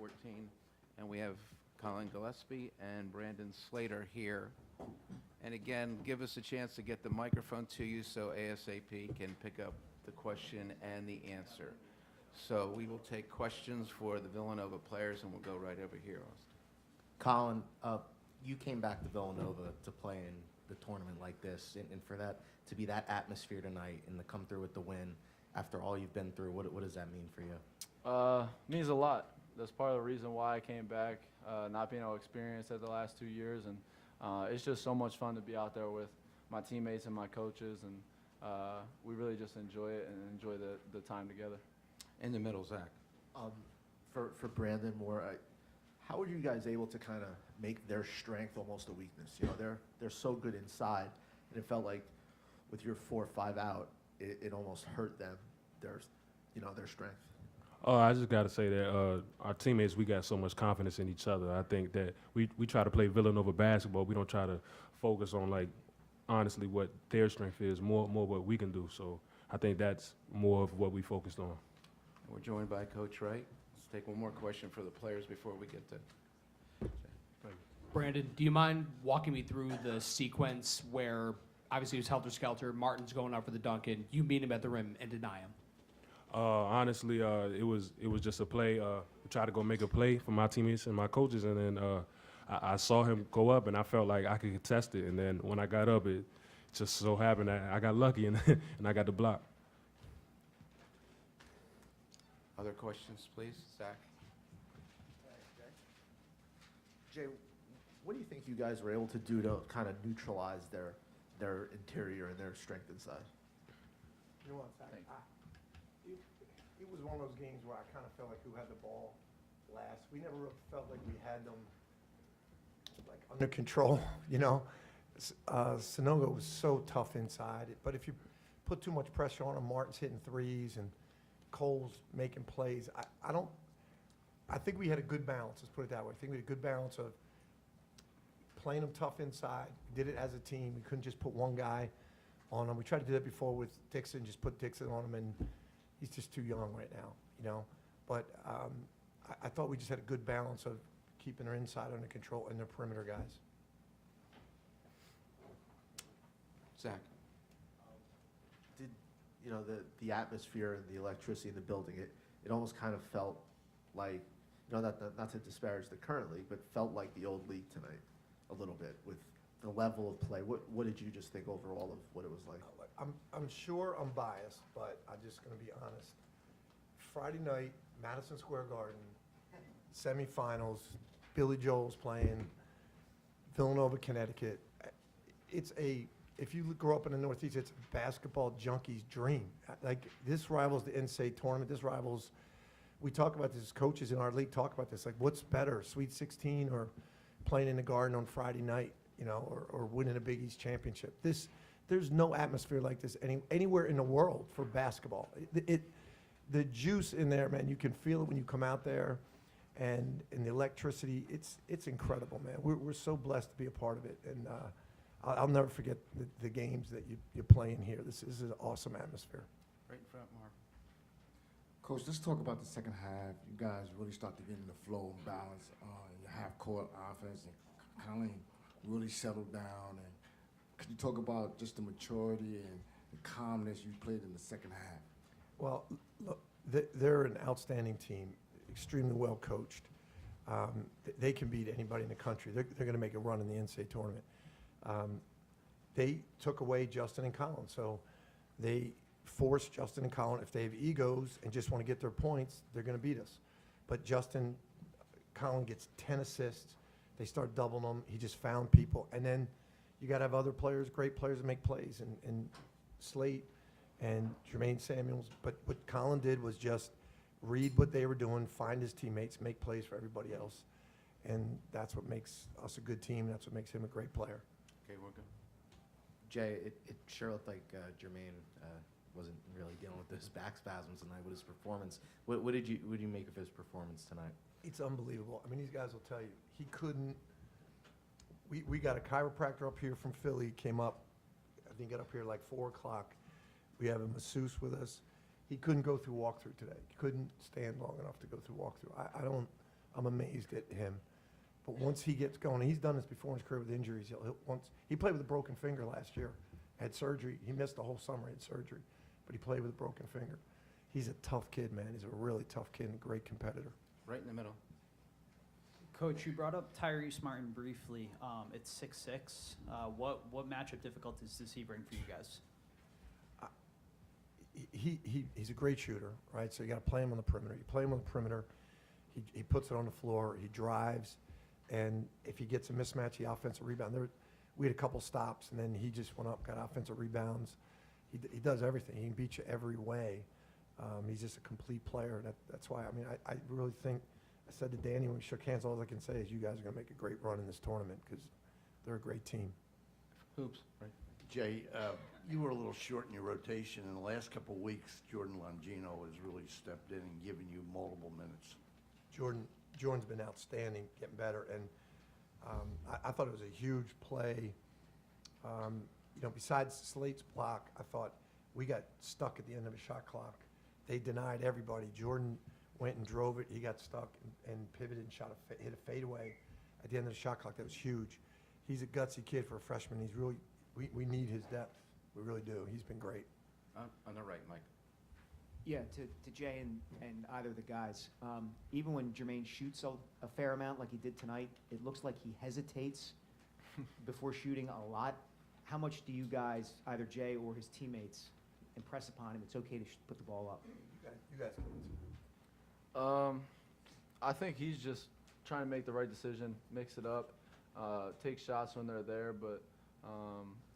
14. And we have Colin Gillespie and Brandon Slater here. And again, give us a chance to get the microphone to you so ASAP can pick up the question and the answer. So we will take questions for the Villanova players, and we'll go right over here, Austin. Colin, you came back to Villanova to play in the tournament like this, and for that to be that atmosphere tonight and to come through with the win after all you've been through, what does that mean for you? Means a lot. That's part of the reason why I came back, not being able to experience it the last 2 years. And it's just so much fun to be out there with my teammates and my coaches. And we really just enjoy it and enjoy the time together. In the middle, Zach. For Brandon Moore, how were you guys able to kind of make their strength almost a weakness? You know, they're so good inside, and it felt like with your 4-5 out, it almost hurt them, their strength. I just got to say that our teammates, we got so much confidence in each other. I think that we try to play Villanova basketball. We don't try to focus on, like, honestly what their strength is, more what we can do. So I think that's more of what we focused on. We're joined by Coach Wright. Let's take one more question for the players before we get to. Brandon, do you mind walking me through the sequence where obviously it was helter-skelter, Martin's going up for the dunk, and you meet him at the rim and deny him? Honestly, it was just a play. We tried to go make a play for my teammates and my coaches, and then I saw him go up, and I felt like I could contest it. And then when I got up, it just so happened that I got lucky, and and I got the block. Other questions, please? Zach? Jay, what do you think you guys were able to do to kind of neutralize their interior and their strength inside? You know what, Zach? It was one of those games where I kind of felt like who had the ball last. We never really felt like we had them like under control, you know. Sanogo was so tough inside, but if you put too much pressure on him, Martin's hitting threes and Cole's making plays. I think we had a good balance, let's put it that way. I think we had a good balance of playing them tough inside. We did it as a team. We couldn't just put one guy on them. We tried to do that before with Dixon, just put Dixon on him, and he's just too young right now, you know. But I thought we just had a good balance of keeping their inside under control and their perimeter guys. Zach? Did the atmosphere and the electricity in the building? It almost kind of felt like, not to disparage the current league, but felt like the old league tonight a little bit with the level of play. What did you just think overall of what it was like? I'm sure I'm biased, but I'm just going to be honest. Friday night, Madison Square Garden, semifinals, Billy Joel's playing, Villanova, Connecticut. If you grow up in the Northeast, it's a basketball junkie's dream. Like, this rivals the NCAA tournament. This rivals, we talk about this, coaches in our league talk about this, like, what's better, Sweet 16 or playing in the Garden on Friday night, or winning a Big East championship? There's no atmosphere like this anywhere in the world for basketball. The juice in there, man, you can feel it when you come out there, and the electricity, it's incredible, man. We're so blessed to be a part of it, and I'll never forget the games that you play in here. This is an awesome atmosphere. Right in front, Mark. Coach, let's talk about the second half. You guys really start to get in the flow and balance in your half-court offense, and Colin really settled down. And could you talk about just the maturity and the calmness you played in the second half? Well, look, they're an outstanding team, extremely well coached. They can beat anybody in the country. They're going to make a run in the NCAA tournament. They took away Justin and Colin, so they forced Justin and Colin. If they have egos and just want to get their points, they're going to beat us. But Colin gets 10 assists. They start doubling him. He just found people. And then you got to have other players, great players, that make plays, and Slate and Jermaine Samuels. But what Colin did was just read what they were doing, find his teammates, make plays for everybody else. And that's what makes us a good team. That's what makes him a great player. Okay, we're good. Jay, it sure looked like Jermaine wasn't really dealing with those back spasms tonight with his performance. What did you make of his performance tonight? It's unbelievable. I mean, these guys will tell you. He couldn't. We got a chiropractor up here from Philly, came up, I think got up here like 4 o'clock. We have a masseuse with us. He couldn't go through walkthrough today. He couldn't stand long enough to go through walkthrough. I don't I'm amazed at him. But once he gets going, he's done this before in his career with injuries. He played with a broken finger last year, had surgery. He missed the whole summer, had surgery, but he played with a broken finger. He's a tough kid, man. He's a really tough kid and a great competitor. Right in the middle. Coach, you brought up Tyrese Martin briefly. It's 6'6". What matchup difficulties does he bring for you guys? He's a great shooter, right? So you got to play him on the perimeter. You play him on the perimeter, he puts it on the floor, he drives, and if he gets a mismatch, the offensive rebound. We had a couple stops, and then he just went up, got offensive rebounds. He does everything. He can beat you every way. He's just a complete player. That's why, I mean, I really think, I said to Danny when we shook hands, all I can say is you guys are going to make a great run in this tournament because they're a great team. Hoops, right? Jay, you were a little short in your rotation. In the last couple of weeks, Jordan Longino has really stepped in and given you multiple minutes. Jordan's been outstanding, getting better, and I thought it was a huge play. Besides Slate's block, I thought we got stuck at the end of a shot clock. They denied everybody. Jordan went and drove it. He got stuck and pivoted and hit a fadeaway at the end of the shot clock. That was huge. He's a gutsy kid for a freshman. He's really, we need his depth. We really do. He's been great. On the right, Mike. Yeah, to Jay and either of the guys, even when Jermaine shoots a fair amount like he did tonight, it looks like he hesitates before shooting a lot. How much do you guys, either Jay or his teammates, impress upon him it's okay to put the ball up? You guys can answer. I think he's just trying to make the right decision, mix it up, take shots when they're there, but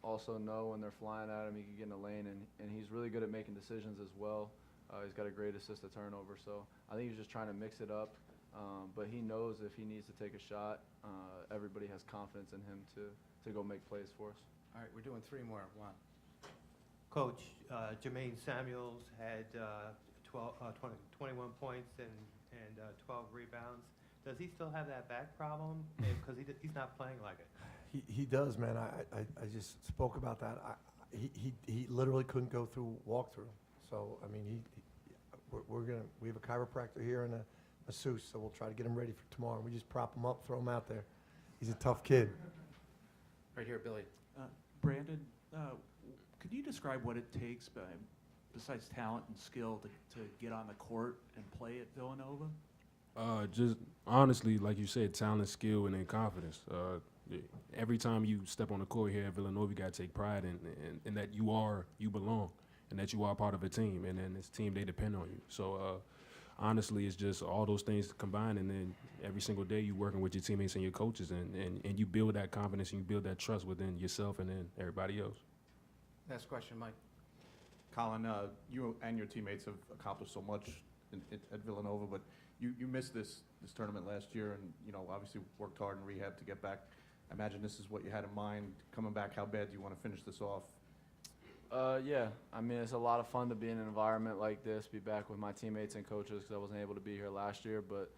also know when they're flying at him, he can get in the lane, and he's really good at making decisions as well. He's got a great assist to turnover, so I think he's just trying to mix it up. But he knows if he needs to take a shot, everybody has confidence in him to go make plays for us. All right, we're doing three more. One. Coach, Jermaine Samuels had 21 points and 12 rebounds. Does he still have that back problem? Because he's not playing like it. He does, man. I just spoke about that. He literally couldn't go through walkthrough. So I mean, we have a chiropractor here and a masseuse, so we'll try to get him ready for tomorrow. We just prop him up, throw him out there. He's a tough kid. Right here, Billy. Brandon, could you describe what it takes, besides talent and skill, to get on the court and play at Villanova? Just honestly, like you said, talent, skill, and then confidence. Every time you step on the court here at Villanova, you got to take pride in that you belong, and that you are part of a team, and then this team, they depend on you. So honestly, it's just all those things combined, and then every single day you working with your teammates and your coaches, and you build that confidence and you build that trust within yourself and then everybody else. Last question, Mike. Colin, you and your teammates have accomplished so much at Villanova, but you missed this tournament last year, and obviously worked hard in rehab to get back. I imagine this is what you had in mind coming back. How bad do you want to finish this off? Yeah, I mean, it's a lot of fun to be in an environment like this, be back with my teammates and coaches because I wasn't able to be here last year. But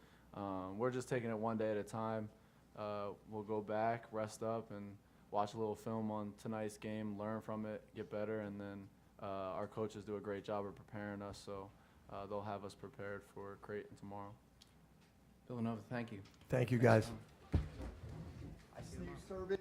we're just taking it one day at a time. We'll go back, rest up, and watch a little film on tonight's game, learn from it, get better, and then our coaches do a great job of preparing us, so they'll have us prepared for Creighton tomorrow. Villanova, thank you. Thank you, guys. I see you serve it.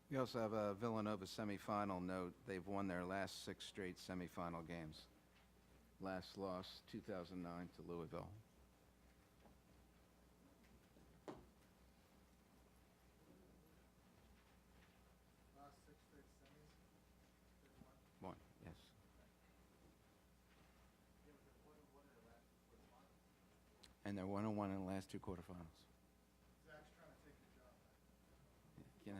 We also have a Villanova semifinal note. They've won their last 6 straight semifinal games. Last loss, 2009 to Louisville. One, yes. And they're 1-1 in the last 2 quarterfinals. Zach's trying to take you know.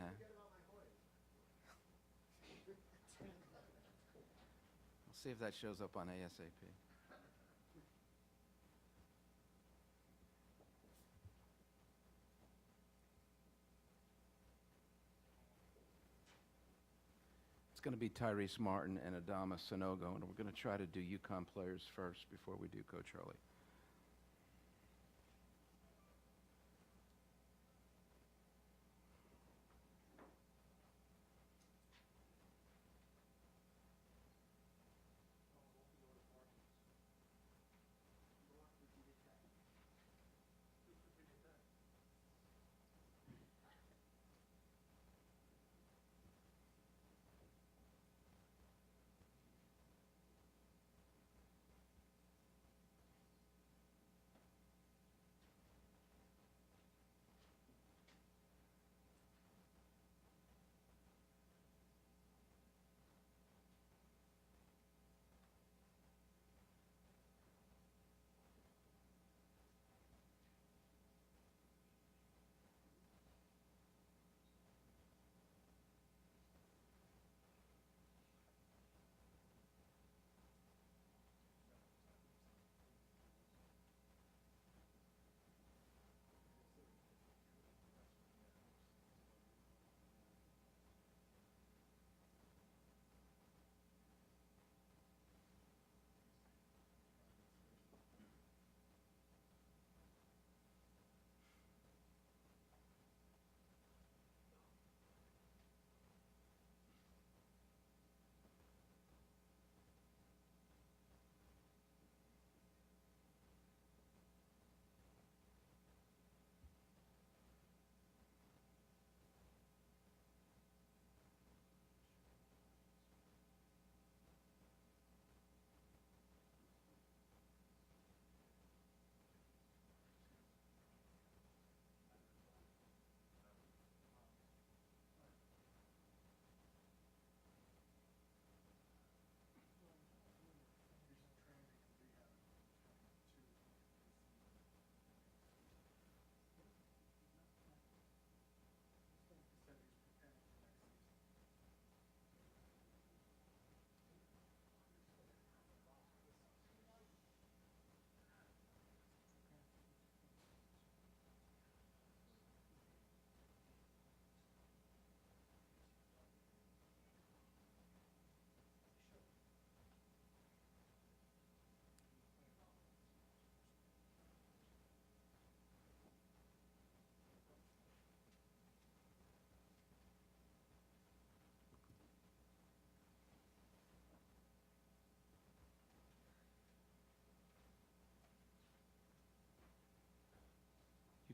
We'll see if that shows up on ASAP. It's going to be Tyrese Martin and Adama Sanogo, and we're going to try to do UConn players first before we do Coach Hurley.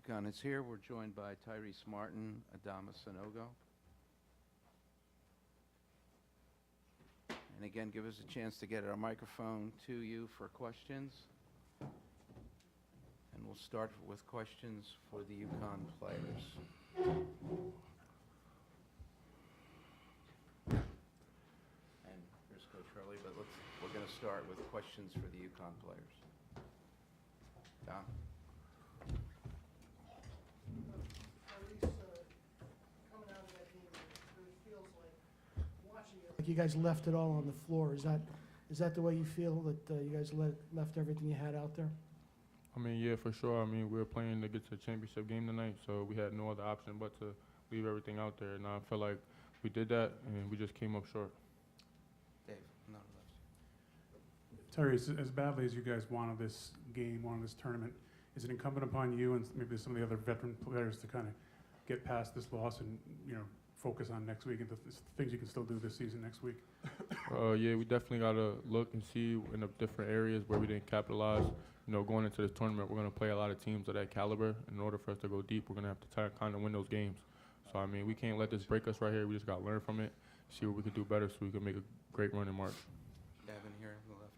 UConn is here. We're joined by Tyrese Martin, Adama Sanogo. And again, give us a chance to get our microphone to you for questions. And we'll start with questions for the UConn players. And here's Coach Hurley, but we're going to start with questions for the UConn players. Dom? Like you guys left it all on the floor. Is that the way you feel, that you guys left everything you had out there? I mean, yeah, for sure. I mean, we were playing to get to the championship game tonight, so we had no other option but to leave everything out there. And I feel like we did that, and we just came up short. Dave, no, Tyrese, as badly as you guys wanted this game, wanted this tournament, is it incumbent upon you and maybe some of the other veteran players to kind of get past this loss and, you know, focus on next week and the things you can still do this season next week? Yeah, we definitely got to look and see in the different areas where we didn't capitalize. You know, going into this tournament, we're going to play a lot of teams of that caliber. In order for us to go deep, we're going to have to kind of win those games. So, I mean, we can't let this break us right here. We just got to learn from it, see what we could do better so we can make a great run in March. Devin here on the left.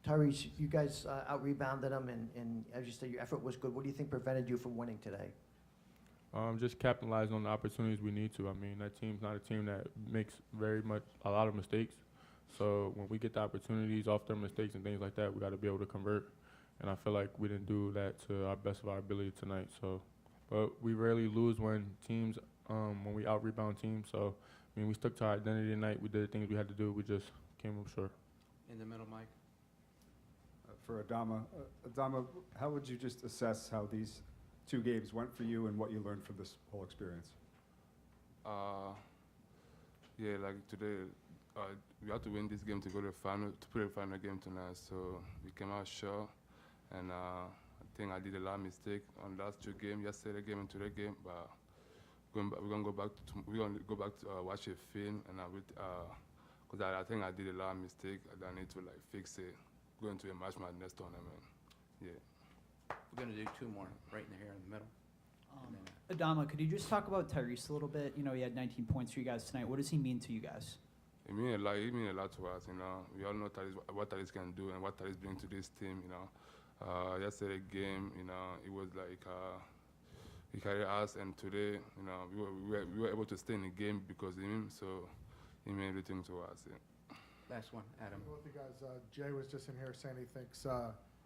Tyrese, you guys out-rebounded them, and as you said, your effort was good. What do you think prevented you from winning today? Just capitalizing on the opportunities we need to. I mean, that team's not a team that makes a lot of mistakes. So when we get the opportunities off their mistakes and things like that, we got to be able to convert. And I feel like we didn't do that to our best of our ability tonight. So, but we rarely lose when teams when we out-rebound teams. So, I mean, we stuck to our identity tonight. We did the things we had to do. We just came up short. In the middle, Mike. For Adama, Adama, how would you just assess how these 2 games went for you and what you learned from this whole experience? Yeah, like today, we had to win this game to go to the final, to play the final game tonight. So we came out short, and I think I did a lot of mistake on last 2 games, yesterday game and today game. But we're gonna go back to watch a film, and because I think I did a lot of mistake that I need to like fix it going to a match my next tournament. Yeah. We're going to do 2 more right in here in the middle. And then, Adama, could you just talk about Tyrese a little bit? You know, he had 19 points for you guys tonight. What does he mean to you guys? It means a lot. It means a lot to us. You know, we all know what Tyrese can do and what Tyrese brings to this team. You know, yesterday game, you know, it was like he carried us, and today, you know, we were able to stay in the game because of him. So he meant everything to us. Yeah. last one, Adam. With you guys, Jay was just in here saying he thinks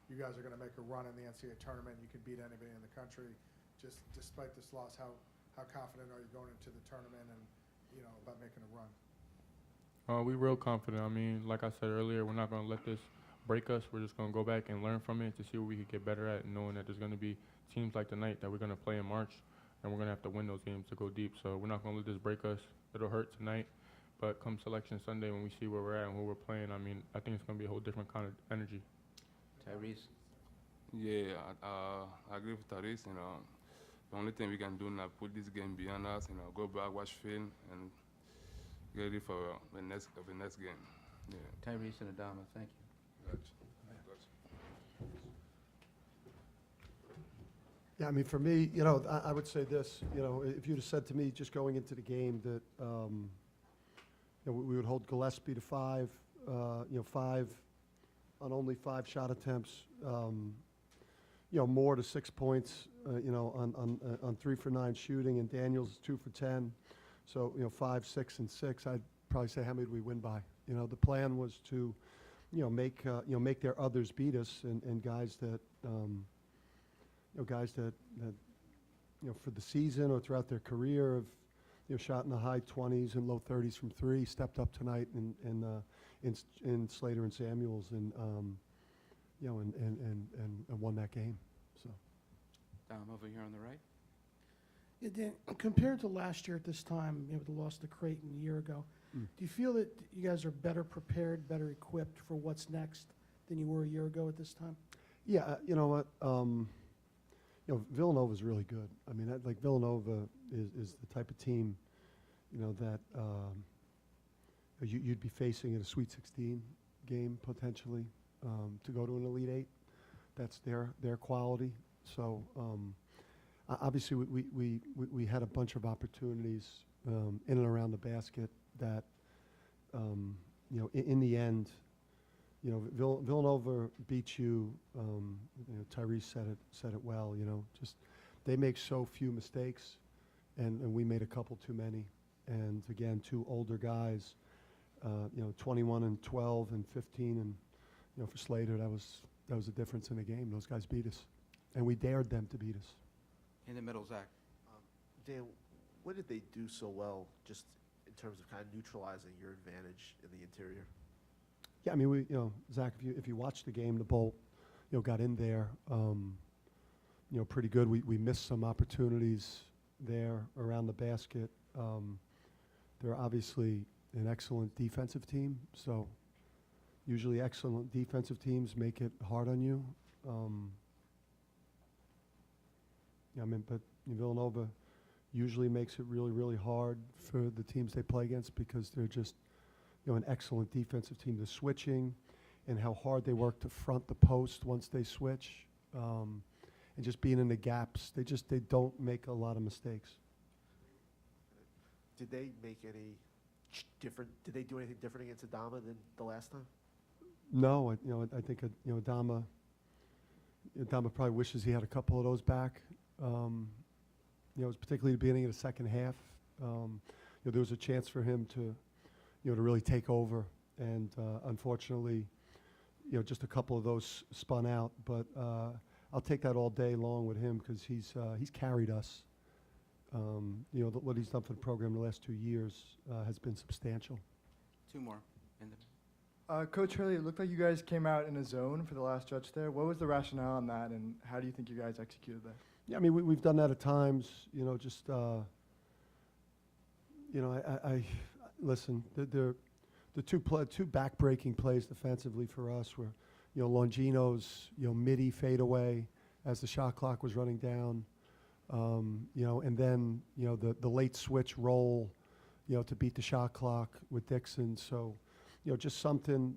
you guys are going to make a run in the NCAA tournament. You can beat anybody in the country. Just despite this loss, how confident are you going into the tournament and about making a run? We real confident. I mean, like I said earlier, we're not going to let this break us. We're just going to go back and learn from it to see what we could get better at, knowing that there's going to be teams like tonight that we're going to play in March, and we're going to have to win those games to go deep. So we're not going to let this break us. It'll hurt tonight, but come Selection Sunday when we see where we're at and who we're playing, I mean, I think it's going to be a whole different kind of energy. Tyrese? Yeah, I agree with Tyrese. The only thing we can do now, put this game behind us, go back, watch film, and get ready for the next game. Yeah. Tyrese and Adama, thank you. Gotcha. Yeah, I mean, for me, I would say this, if you'd have said to me just going into the game that, we would hold Gillespie to 5, 5 on only 5 shot attempts, Moore to 6 points, on 3 for 9 shooting, and Daniels 2 for 10. So, 5, 6, and 6, I'd probably say how many did we win by? The plan was to, make their others beat us, and guys that, for the season or throughout their career have, shot in the high 20s and low 30s from 3, stepped up tonight in Slater and Samuels, and won that game. So, Dom, over here on the right. Yeah, Dan, compared to last year at this time, the loss to Creighton a year ago, do you feel that you guys are better prepared, better equipped for what's next than you were a year ago at this time? Yeah, you know what? Villanova is really good. I mean, Villanova is the type of team, that you'd be facing in a Sweet 16 game potentially to go to an Elite 8. That's their quality. So obviously we had a bunch of opportunities in and around the basket that in the end. Villanova beat you. Tyrese said it well. Just they make so few mistakes, and we made a couple too many. And again, 2 older guys, 21 and 12 and 15, and for Slater, that was the difference in the game. Those guys beat us, and we dared them to beat us. In the middle, Zach. Dan, what did they do so well, just in terms of kind of neutralizing your advantage in the interior? Yeah, I mean, Zach, if you watch the game, the Bolt, got in there, pretty good. We missed some opportunities there around the basket. They're obviously an excellent defensive team, so usually excellent defensive teams make it hard on you. But Villanova usually makes it really, really hard for the teams they play against because they're just an excellent defensive team. The switching and how hard they work to front the post once they switch, and just being in the gaps. They don't make a lot of mistakes. Did they make any different? Did they do anything different against Adama than the last time? No, I think Adama probably wishes he had a couple of those back. It was particularly the beginning of the second half. There was a chance for him to really take over, and unfortunately, just a couple of those spun out. But I'll take that all day long with him because he's carried us what he's done for the program the last 2 years has been substantial. Two more. Coach Hurley, it looked like you guys came out in a zone for the last stretch there. What was the rationale on that, and how do you think you guys executed that? Yeah, I mean, we've done that at times, I listen, the two back-breaking plays defensively for us were, Longino's, midi fadeaway as the shot clock was running down, and then, the late switch roll, to beat the shot clock with Dixon. So, just something,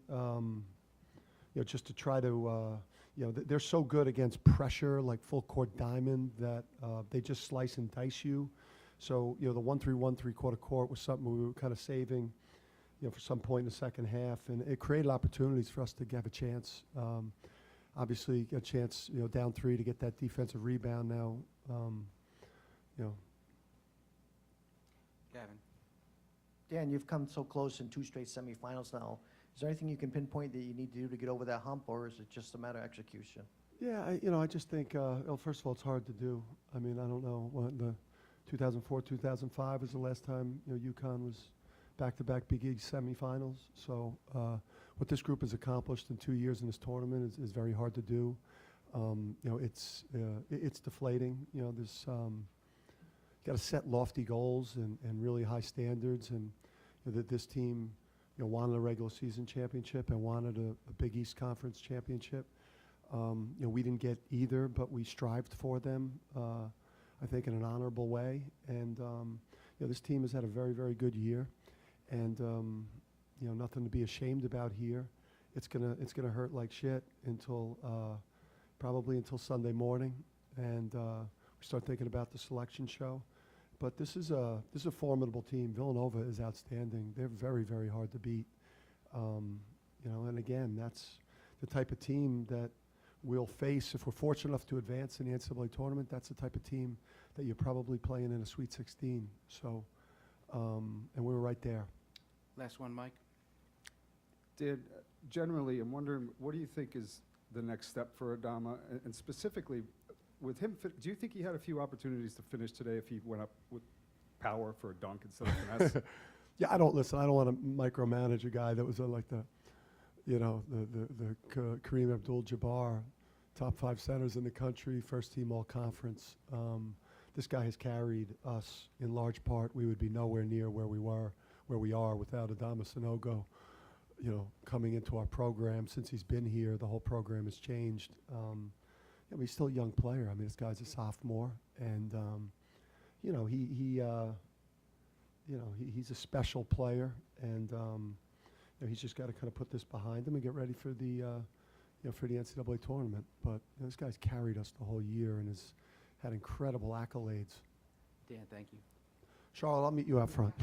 just to try to, they're so good against pressure, like full court diamond, that they just slice and dice you. So, the 1-3-1 three-quarter court was something we were kind of saving, for some point in the second half, and it created opportunities for us to have a chance. Obviously, a chance, down 3 to get that defensive rebound now. Gavin. Dan, you've come so close in 2 straight semifinals now. Is there anything you can pinpoint that you need to do to get over that hump, or is it just a matter of execution? Yeah, I just think, first of all, it's hard to do. I mean, I don't know, the 2004, 2005 was the last time, UConn was back-to-back Big East semifinals. So what this group has accomplished in 2 years in this tournament is very hard to do. It's deflating. There's got to set lofty goals and really high standards, and that this team wanted a regular season championship and wanted a Big East Conference championship. We didn't get either, but we strived for them, I think, in an honorable way. And this team has had a very, very good year, and nothing to be ashamed about here. It's gonna hurt like shit until probably until Sunday morning, and we start thinking about the selection show. But this is a formidable team. Villanova is outstanding. They're very, very hard to beat. And again, that's the type of team that we'll face if we're fortunate enough to advance in the NCAA tournament. That's the type of team that you're probably playing in a Sweet 16. So, and we were right there. Last one, Mike. Dan, generally, I'm wondering, what do you think is the next step for Adama? And specifically, with him, do you think he had a few opportunities to finish today if he went up with power for a dunk instead of finesse? Yeah, I don't want to micromanage a guy that was like the Kareem Abdul-Jabbar, top 5 centers in the country, first team all conference. This guy has carried us in large part. We would be nowhere near where we are without Adama Sanogo, coming into our program. Since he's been here, the whole program has changed. He's still a young player. I mean, this guy's a sophomore, and he's a special player, and he's just got to kind of put this behind him and get ready for the for the NCAA tournament. But this guy's carried us the whole year and has had incredible accolades. Dan, thank you. Charlotte, I'll meet you out front.